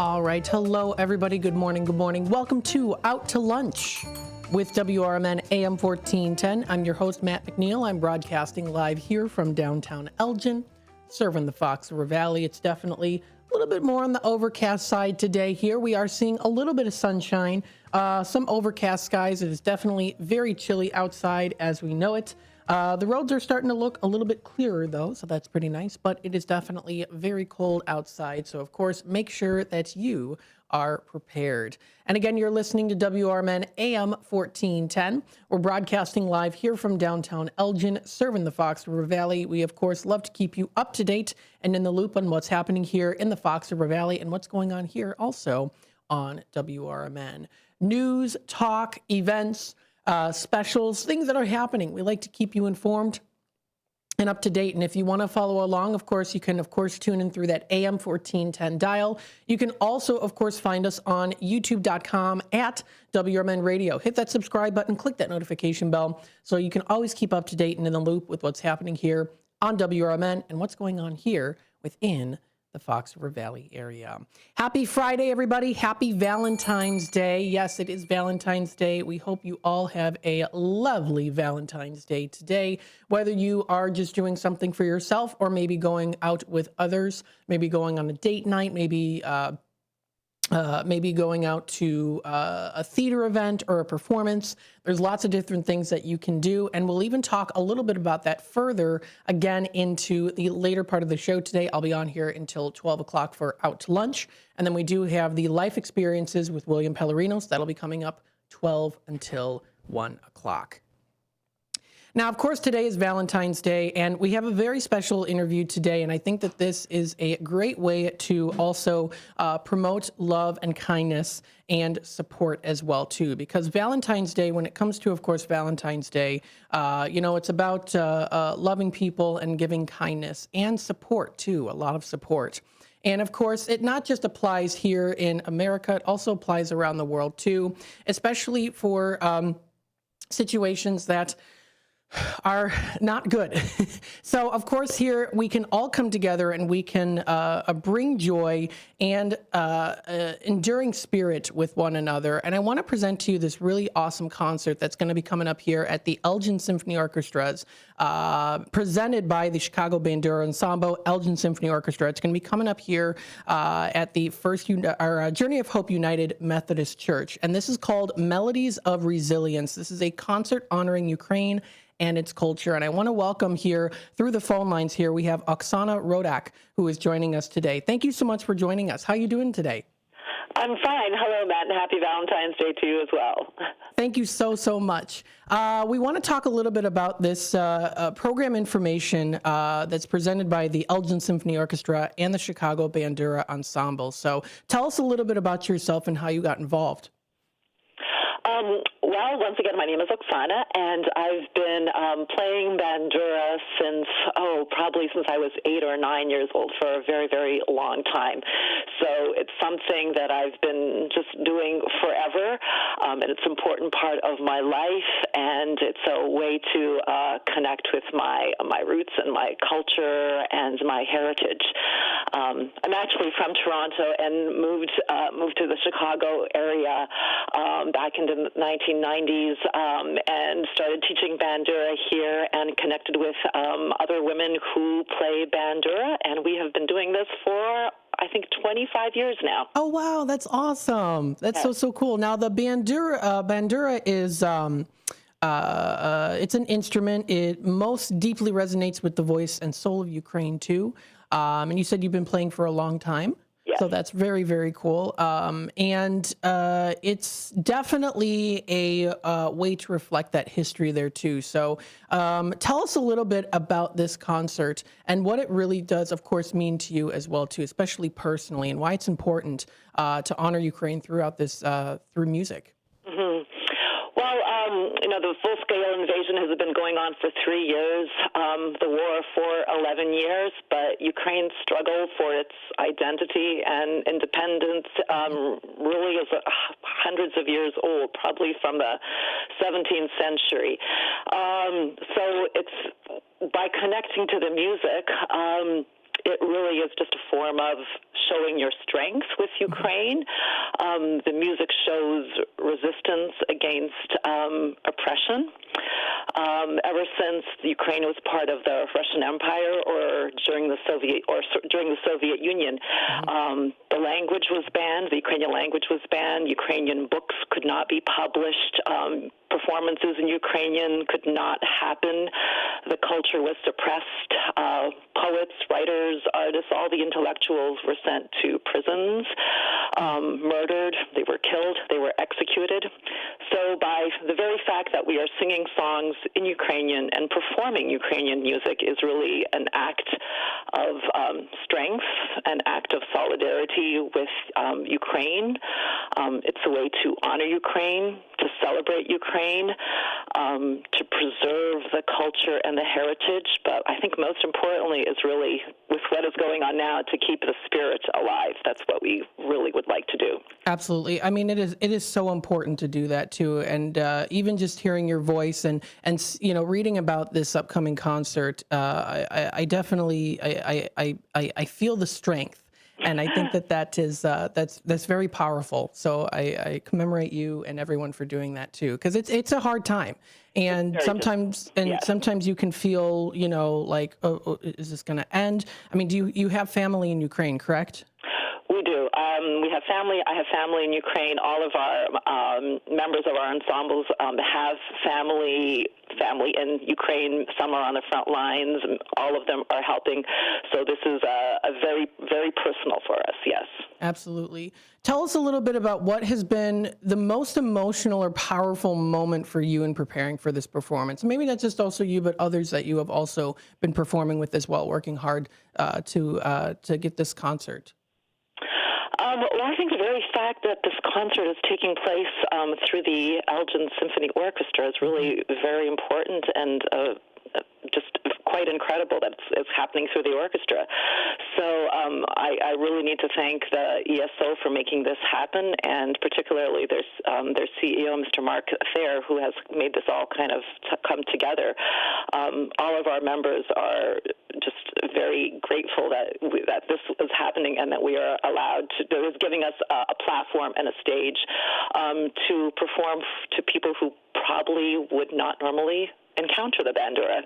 All right. Hello, everybody. Good morning. Good morning. Welcome to Out to Lunch with WRMN AM 1410. I'm your host, Matt McNeil. I'm broadcasting live here from downtown Elgin, serving the Fox River Valley. It's definitely a little bit more on the overcast side today here. We are seeing a little bit of sunshine, some overcast skies. It is definitely very chilly outside as we know it. The roads are starting to look a little bit clearer, though, so that's pretty nice, but it is definitely very cold outside. So, of course, make sure that you are prepared. And again, you're listening to WRMN AM 1410. We're broadcasting live here from downtown Elgin, serving the Fox River Valley. We, of course, love to keep you up to date and in the loop on what's happening here in the Fox River Valley and what's going on here also on WRMN. News, talk, events, specials, things that are happening. We like to keep you informed and up to date. And if you want to follow along, of course, you can, of course, tune in through that AM 1410 dial. You can also, of course, find us on youtube.com at WRMN Radio. Hit that subscribe button, click that notification bell so you can always keep up to date and in the loop with what's happening here on WRMN and what's going on here within the Fox River Valley area. Happy Friday, everybody. Happy Valentine's Day. Yes, it is Valentine's Day. We hope you all have a lovely Valentine's Day today, whether you are just doing something for yourself or maybe going out with others, maybe going on a date night, maybe going out to a theater event or a performance. There's lots of different things that you can do, and we'll even talk a little bit about that further again into the later part of the show today. I'll be on here until 12 o'clock for Out to Lunch, and then we do have the life experiences with William Pellerinos. That'll be coming up 12 until 1 o'clock. Now, of course, today is Valentine's Day, and we have a very special interview today, and I think that this is a great way to also promote love and kindness and support as well, too, because Valentine's Day, when it comes to, of course, Valentine's Day, it's about loving people and giving kindness and support, too, a lot of support. And of course, it not just applies here in America, it also applies around the world, too, especially for situations that are not good. So, of course, here we can all come together and we can bring joy and enduring spirit with one another. And I want to present to you this really awesome concert that's going to be coming up here at the Elgin Symphony Orchestras, presented by the Chicago Bandura Ensemble, Elgin Symphony Orchestra. It's going to be coming up here at the Journey of Hope United Methodist Church. And this is called Melodies of Resilience. This is a concert honoring Ukraine and its culture. And I want to welcome here through the phone lines here, we have Oksana Rodak, who is joining us today. Thank you so much for joining us. How are you doing today? I'm fine. Hello, Matt, and happy Valentine's Day to you as well. Thank you so much. We want to talk a little bit about this program information that's presented by the Elgin Symphony Orchestra and the Chicago Bandura Ensemble. So tell us a little bit about yourself and how you got involved. Well, once again, my name is Oksana, and I've been playing Bandura probably since I was 8 or 9 years old, for a very, very long time. So it's something that I've been just doing forever, and it's an important part of my life, and it's a way to connect with my roots and my culture and my heritage. I'm actually from Toronto and moved to the Chicago area back in the 1990s and started teaching Bandura here and connected with other women who play Bandura, and we have been doing this for, I think, 25 years now. Oh, wow, that's awesome. That's so cool. Now, the Bandura is, it's an instrument. It most deeply resonates with the voice and soul of Ukraine, too. And you said you've been playing for a long time. Yes. So that's very, very cool. And it's definitely a way to reflect that history there, too. So tell us a little bit about this concert and what it really does, of course, mean to you as well, too, especially personally, and why it's important to honor Ukraine throughout this, through music. Mm-hmm. Well, the full-scale invasion has been going on for 3 years, the war for 11 years, but Ukraine's struggle for its identity and independence really is hundreds of years old, probably from the 17th century. So it's by connecting to the music, it really is just a form of showing your strength with Ukraine. The music shows resistance against oppression. Ever since Ukraine was part of the Russian Empire or during the Soviet Union, the language was banned. The Ukrainian language was banned. Ukrainian books could not be published. Performances in Ukrainian could not happen. The culture was suppressed. Poets, writers, artists, all the intellectuals were sent to prisons, murdered. They were killed. They were executed. So by the very fact that we are singing songs in Ukrainian and performing Ukrainian music is really an act of strength, an act of solidarity with Ukraine. It's a way to honor Ukraine, to celebrate Ukraine, to preserve the culture and the heritage. But I think most importantly is really, with what is going on now, to keep the spirit alive. That's what we really would like to do. Absolutely. I mean, it is so important to do that too. And even just hearing your voice and reading about this upcoming concert, I definitely I feel the strength. And I think that is that's very powerful. So I commemorate you and everyone for doing that too, because it's a hard time, and sometimes you can feel like, oh, is this going to end? I mean, do you have family in Ukraine, correct? We do. We have family. I have family in Ukraine. All of our members of our ensembles have family in Ukraine. Some are on the front lines. And all of them are helping. So this is a very, very personal for us, yes. Absolutely. Tell us a little bit about what has been the most emotional or powerful moment for you in preparing for this performance. Maybe not just also you, but others that you have also been performing with as well, working hard to get this concert. Well, I think the very fact that this concert is taking place through the Elgin Symphony Orchestra is really very important and just quite incredible that it's happening through the orchestra. So I really need to thank the ESO for making this happen, and particularly their CEO, Mr. Mark Thayer, who has made this all kind of come together. All of our members are just very grateful that this is happening and that we are allowed to. It was giving us a platform and a stage to perform to people who probably would not normally encounter the Bandura.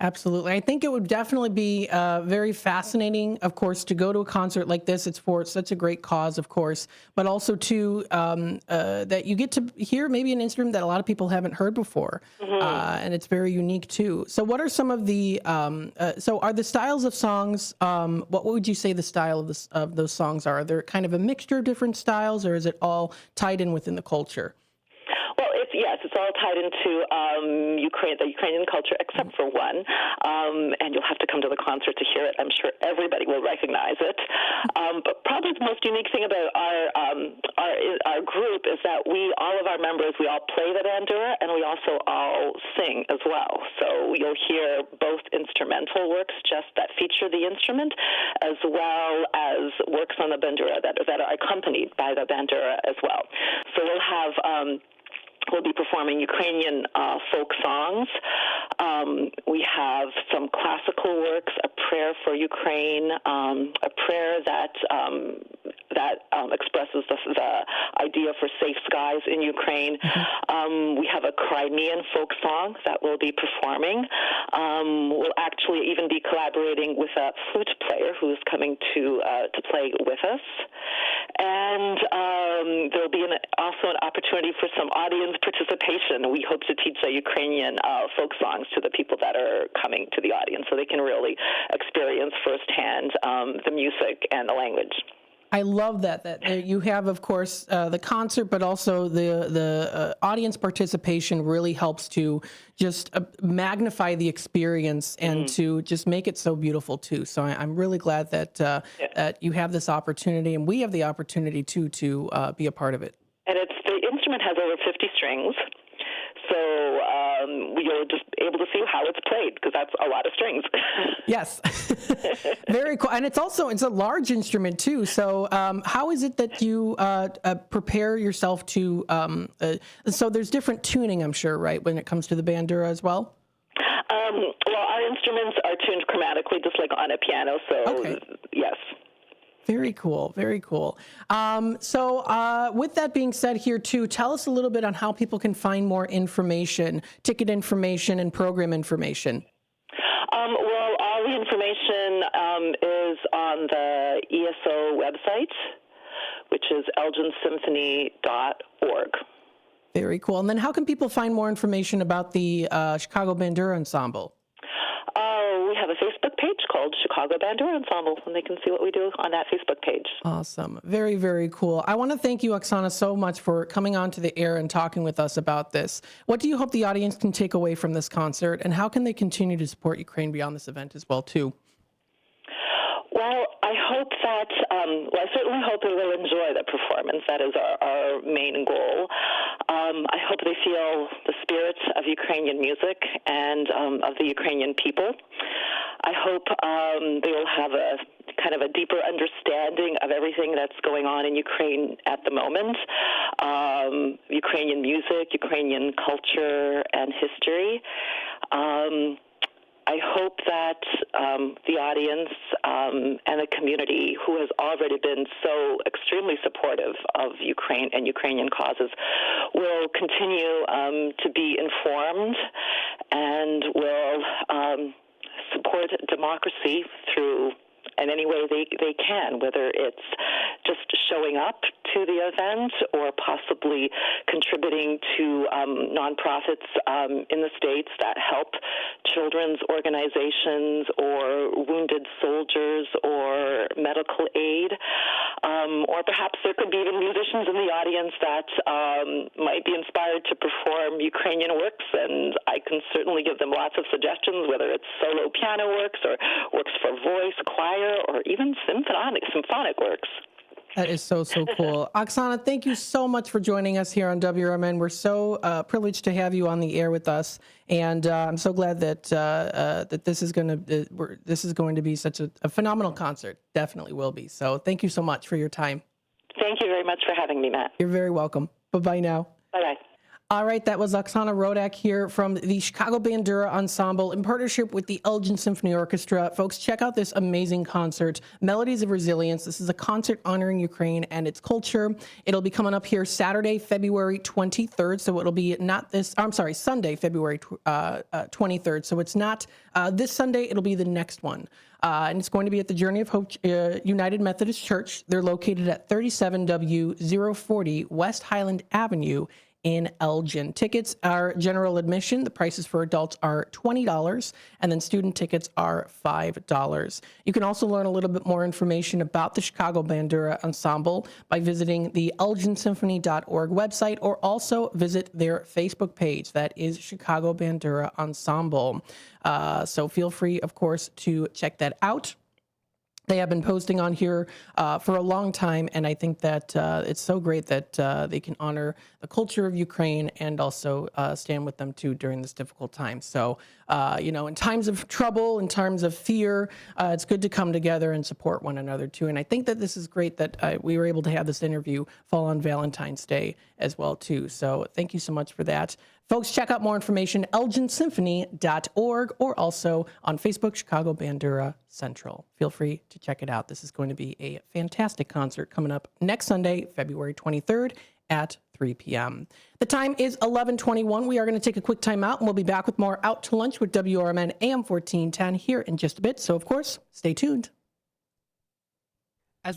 Absolutely. I think it would definitely be very fascinating, of course, to go to a concert like this. It's for such a great cause, of course, but also too that you get to hear maybe an instrument that a lot of people haven't heard before, and it's very unique too. So, what are some of the? So, are the styles of songs? What would you say the style of those songs are? Are there kind of a mixture of different styles, or is it all tied in within the culture? Well, it's all tied into the Ukrainian culture, except for one. And you'll have to come to the concert to hear it. I'm sure everybody will recognize it. But probably the most unique thing about our group is that all of our members, we all play the bandura, and we also all sing as well. So you'll hear both instrumental works just that feature the instrument, as well as works on the bandura that are accompanied by the bandura as well. So we'll be performing Ukrainian folk songs. We have some classical works, a prayer for Ukraine, a prayer that expresses the idea for safe skies in Ukraine. We have a Crimean folk song that we'll be performing. We'll actually even be collaborating with a flute player who's coming to play with us. And there'll be also an opportunity for some audience participation. We hope to teach the Ukrainian folk songs to the people that are coming to the audience, so they can really experience firsthand the music and the language. I love that you have, of course, the concert, but also the audience participation really helps to just magnify the experience and to just make it so beautiful too. So I'm really glad that you have this opportunity, and we have the opportunity too to be a part of it. And the instrument has over 50 strings. So you'll just able to see how it's played, because that's a lot of strings. Yes. Very cool. And it's a large instrument too. So how is it that you prepare yourself to, so there's different tuning, I'm sure, right, when it comes to the bandura as well? Well, our instruments are tuned chromatically, just like on a piano. So, yes. Very cool. Very cool. So with that being said here too, tell us a little bit on how people can find more information, ticket information and program information. Well, all the information is on the ESO website, which is elginsymphony.org. Very cool. And then how can people find more information about the Chicago Bandura Ensemble? We have a Facebook page called Chicago Bandura Ensemble, and they can see what we do on that Facebook page. Awesome. Very, very cool. I want to thank you, Oksana, so much for coming onto the air and talking with us about this. What do you hope the audience can take away from this concert, and how can they continue to support Ukraine beyond this event as well, too? Well, I hope that, I certainly hope they will enjoy the performance. That is our main goal. I hope they feel the spirit of Ukrainian music and of the Ukrainian people. I hope they will have a kind of a deeper understanding of everything that's going on in Ukraine at the moment. Ukrainian music, Ukrainian culture, and history. I hope that the audience and the community, who has already been so extremely supportive of Ukraine and Ukrainian causes, will continue to be informed and will support democracy through in any way they can, whether it's just showing up to the event or possibly contributing to nonprofits in the States that help children's organizations or wounded soldiers or medical aid. Or perhaps there could be even musicians in the audience that might be inspired to perform Ukrainian works, and I can certainly give them lots of suggestions, whether it's solo piano works or works for voice, choir, or even symphonic works. That is so, so cool. Oksana, thank you so much for joining us here on WRMN. We're so privileged to have you on the air with us, and I'm so glad that that this is going to be such a phenomenal concert. Definitely will be. So thank you so much for your time. Thank you very much for having me, Matt. You're very welcome. Bye-bye now. Bye-bye. All right, that was Oksana Rodak here from the Chicago Bandura Ensemble in partnership with the Elgin Symphony Orchestra. Folks, check out this amazing concert, Melodies of Resilience. This is a concert honoring Ukraine and its culture. It'll be coming up here Saturday, February 23rd. So it'll be Sunday, February 23rd. So it's not this Sunday, it'll be the next one. And it's going to be at the Journey of Hope United Methodist Church. They're located at 37W040 West Highland Avenue in Elgin. Tickets are general admission. The prices for adults are $20, and then student tickets are $5. You can also learn a little bit more information about the Chicago Bandura Ensemble by visiting the elginsymphony.org website, or also visit their Facebook page. That is Chicago Bandura Ensemble. So feel free, of course, to check that out. They have been posting on here for a long time, and I think that it's so great that they can honor the culture of Ukraine and also stand with them, too, during this difficult time. So, in times of trouble, in times of fear, it's good to come together and support one another, too. And I think that this is great that we were able to have this interview fall on Valentine's Day as well, too. So thank you so much for that. Folks, check out more information, elginsymphony.org, or also on Facebook, Chicago Bandura Central. Feel free to check it out. This is going to be a fantastic concert coming up next Sunday, February 23rd at 3 p.m. The time is 11:21. We are going to take a quick time out, and we'll be back with more Out to Lunch with WRMN AM 1410 here in just a bit. So, of course, stay tuned.